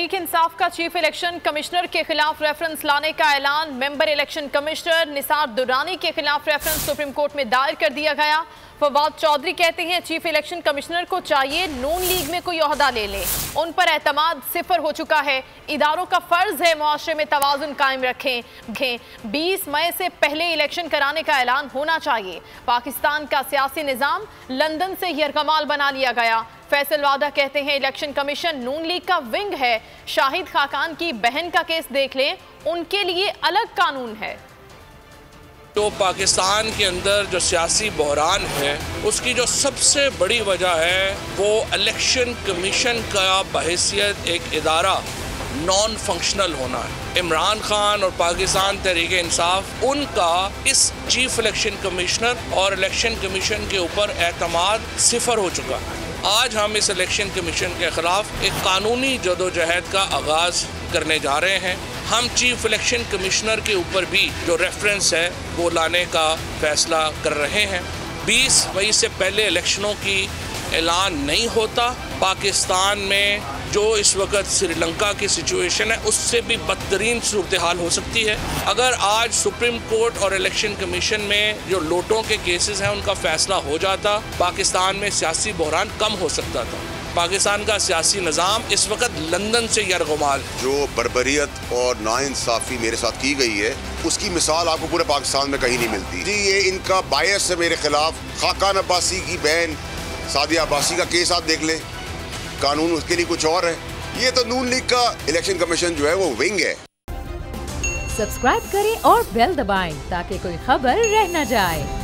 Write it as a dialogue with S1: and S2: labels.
S1: तहरीक इंसाफ का chief election commissioner के खिलाफ रेफरेंस लाने का ऐलान। Member election commissioner Nisar Durrani के खिलाफ रेफरेंस सुप्रीम कोर्ट में दायर कर दिया गया। फवाद चौधरी कहते हैं चीफ इलेक्शन कमिश्नर को चाहिए नून लीग में कोई ओहदा ले लें, उन पर एतमाद सिफर हो चुका है। इदारों का फर्ज है मुआशरे में तवाजुन कायम रखें। 20 मई से पहले इलेक्शन कराने का ऐलान होना चाहिए। पाकिस्तान का सियासी निज़ाम लंदन से यरगमाल बना लिया गया। फैसल वादा कहते हैं इलेक्शन कमीशन नून लीग का विंग है। शाहिद खाकान की बहन का केस देख लें, उनके लिए अलग कानून है।
S2: तो पाकिस्तान के अंदर जो सियासी बहरान है उसकी जो सबसे बड़ी वजह है वो इलेक्शन कमीशन का बहैसियत एक इदारा नॉन फंक्शनल होना है। इमरान खान और पाकिस्तान तहरीक इंसाफ उनका इस चीफ इलेक्शन कमिश्नर और इलेक्शन कमीशन के ऊपर एतमाद सिफर हो चुका है। आज हम इस इलेक्शन कमीशन के खिलाफ एक कानूनी जदोजहद का आगाज़ करने जा रहे हैं। हम चीफ इलेक्शन कमिश्नर के ऊपर भी जो रेफरेंस है वो लाने का फैसला कर रहे हैं। 20 मई से पहले इलेक्शनों की ऐलान नहीं होता। पाकिस्तान में जो इस वक्त श्रीलंका की सिचुएशन है उससे भी बदतरीन सूरत हाल हो सकती है। अगर आज सुप्रीम कोर्ट और इलेक्शन कमीशन में जो लोटों के केसेस हैं उनका फैसला हो जाता, पाकिस्तान में सियासी बहरान कम हो सकता था। पाकिस्तान का सियासी निज़ाम इस वक्त लंदन से यरगमाल।
S3: जो बर्बरियत और नाइंसाफ़ी मेरे साथ की गई है उसकी मिसाल आपको पूरे पाकिस्तान में कहीं नहीं मिलती जी। ये इनका बायस है मेरे खिलाफ। खाकान अब्बासी की बहन सादिया अब्बासी का केस आप देख लें, कानून उसके लिए कुछ और है। ये तो नून लीग का इलेक्शन कमीशन जो है वो विंग है।
S4: सब्सक्राइब करें और बेल दबाएं ताकि कोई खबर रह न जाए।